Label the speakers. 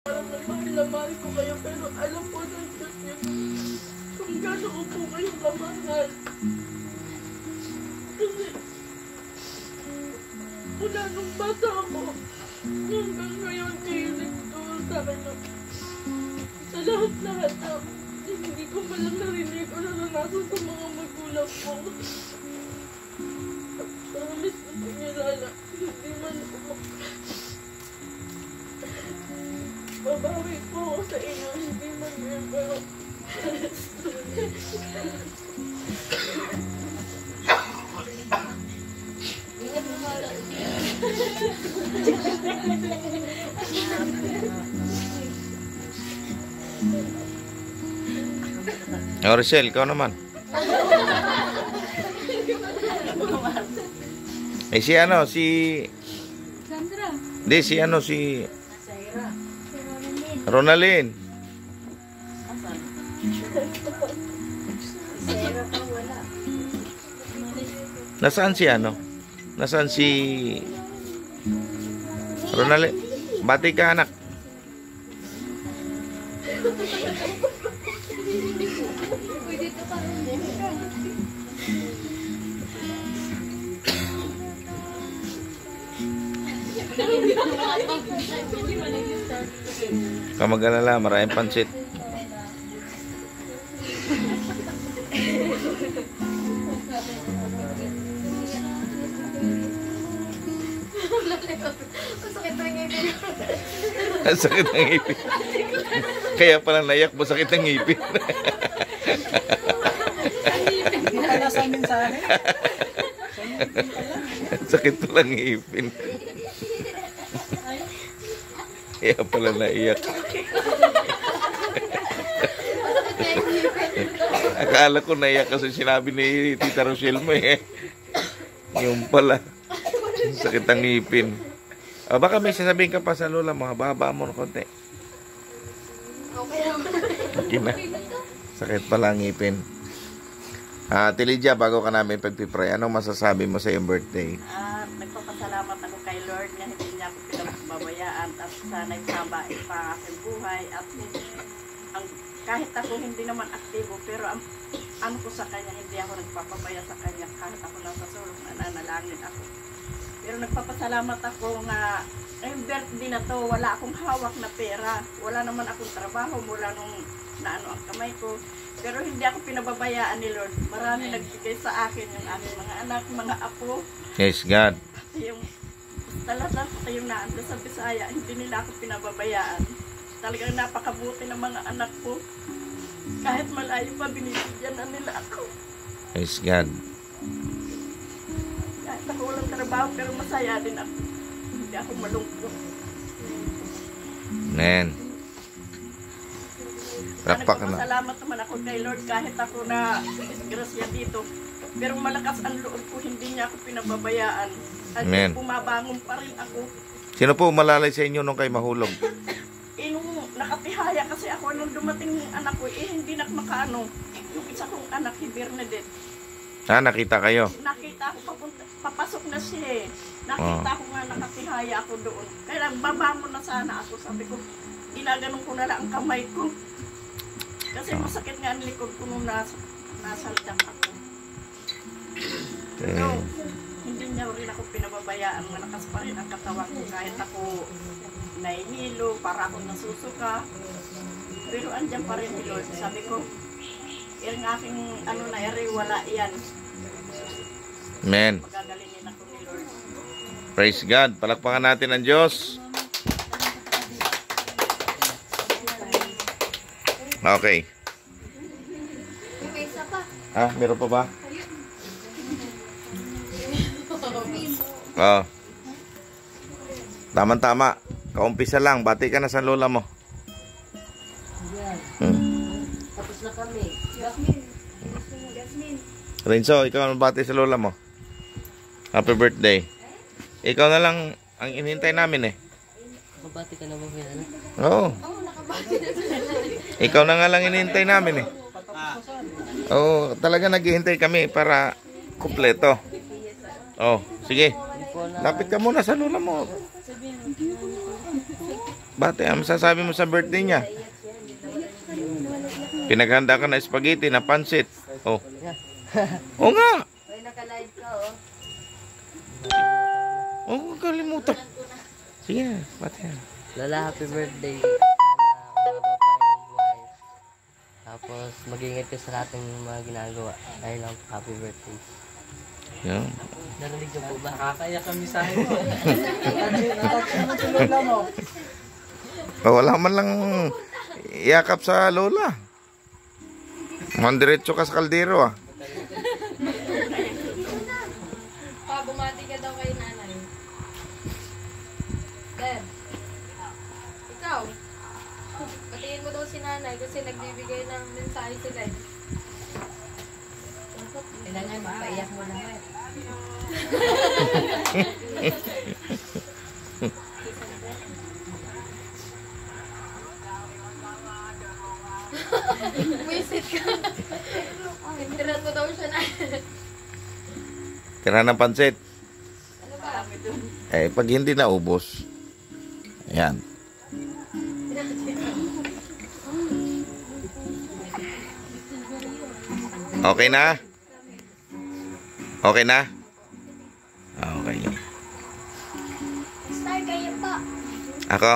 Speaker 1: Parang nagpakilamahal ko kayo, pero alam po ng Diyos yun kung gano'n ko po kayong kamahal. Kasi mula nung bata ako, hanggang ngayon kayo nagturo sa akin na sa lahat-lahat na hindi ko malang narinig o naranasan sa mga magulang ko. Promise ko po niya, Lala, hindi man ako babawi po ako sa inyo, hindi man yun, pero
Speaker 2: Oh, Rochelle, ikaw naman. Eh, si ano, si...
Speaker 3: Sandra.
Speaker 2: Hindi, si ano, si... Ronaldin. Nasaan si ano? Nasaan si... Ronaldin? Bati ka, anak. Kamag-alala, maraming pansit. Ang sakit ng ngipin. Kaya pala nayak mo, sakit ng ngipin. Sakit pala ng ngipin. Kaya pala naiyak. Akala ko naiyak kasi sinabi ni Tita Rochelle mo eh. Yung pala. Sakit ang ngipin. O, baka may sasabihin ka pa sa lola mo. Hababa mo ng konti. Okay na. Sakit pala ang ngipin. Tilidja, bago ka namin pagpipray, anong masasabi mo sa iyong birthday?
Speaker 4: Nagpapasalamat ako kay Lord na hindi niya ako pinababayaan at sana'y sabain pa aking buhay at kahit ako hindi naman aktibo pero ano ko sa kanya, hindi ako nagpapabaya sa kanya kahit ako nasa sulong nananalangin ako. Pero nagpapasalamat ako nga yung birthday na to, wala akong hawak na pera, wala naman akong trabaho mula nung naano ang kamay ko. Pero hindi ako pinababayaan ni Lord. Marami nagbigay sa akin yung aming mga anak, mga apo.
Speaker 2: Yes, God.
Speaker 4: Yung talagang yung naanda sa Bisaya, hindi nila ako pinababayaan. Talagang napakabuti ng mga anak ko. Kahit malayo pa, binibigyan na nila ako.
Speaker 2: Yes, God.
Speaker 4: Kahit ako walang trabaho, pero masaya din ako. Hindi ako malungkot.
Speaker 2: Amen.
Speaker 4: Nagpapasalamat naman ako kay Lord kahit ako na disgrasya dito. Pero malakas ang loob ko, hindi niya ako pinababayaan. At bumabangon pa rin ako.
Speaker 2: Sino po umalalay sa inyo nung kayo mahulog?
Speaker 4: Nung nakatihaya kasi ako nung dumating yung anak ko, hindi na makaano. Yung isa kong anak, si Bernadette.
Speaker 2: Nakita kayo?
Speaker 4: Nakita ko, papasok na siya eh. Nakita ko nga nakatihaya ako doon. Kaya babangon na sana ako. Sabi ko, ginaganon ko na lang ang kamay ko. Kasi masakit nga ang likod ko nung nasaldak ako. Pero hindi niya rin ako pinababayaan. Malakas pa rin ang katawan ko kahit ako nainilo, para ako nasusuka. Pero andyan pa rin ni Lord. Sabi ko, yung aking ano na eri, wala yan.
Speaker 2: Amen.
Speaker 4: Magagalingin ako ni Lord.
Speaker 2: Praise God. Palakpakan natin ang Diyos. Okay. Meron pa ba? Tama-tama. Kaumpisa lang. Bati ka na sa lola mo.
Speaker 3: Tapos na kami.
Speaker 2: Renzo, ikaw ang bati sa lola mo. Happy birthday. Ikaw na lang ang inintay namin eh.
Speaker 3: Mabati ka naman kaya na?
Speaker 2: Oo. Ikaw na nga lang inintay namin eh. Oo, talaga naghihintay kami para kumpleto. Oh, sige. Lapit ka muna sa lola mo. Bate, ang masasabi mo sa birthday niya? Pinaghanda ka na spaghetti na pansit. Oh. Oo nga.
Speaker 3: May naka-live ka, oh.
Speaker 2: Oh, huwag kalimutan. Sige na, bate.
Speaker 3: Lola, happy birthday. Sana kumaba pa yung buhay. Tapos, mag-ingat ka sa lahat ng mga ginagawa. Dahil lang, happy birthday.
Speaker 2: Yan.
Speaker 3: Narinig niyo po ba?
Speaker 5: Nakakaya kami sa akin. Ano si Lola mo?
Speaker 2: Oh, wala man lang yakap sa lola. Mandiretso ka sa kaldero ah.
Speaker 1: Pa, bumati ka daw kay nanay. Dad, ikaw, batiin mo daw si nanay kasi nagbibigay ng mensahe sila eh.
Speaker 3: Kailangan mapaiyak mo na.
Speaker 1: Visit ka. Tindiran mo daw siya na.
Speaker 2: Tira ng pansit.
Speaker 1: Ano ba?
Speaker 2: Eh, pag hindi naubos. Ayan. Okay na? Okay na? Okay.
Speaker 1: Star kayo po.
Speaker 2: Ako?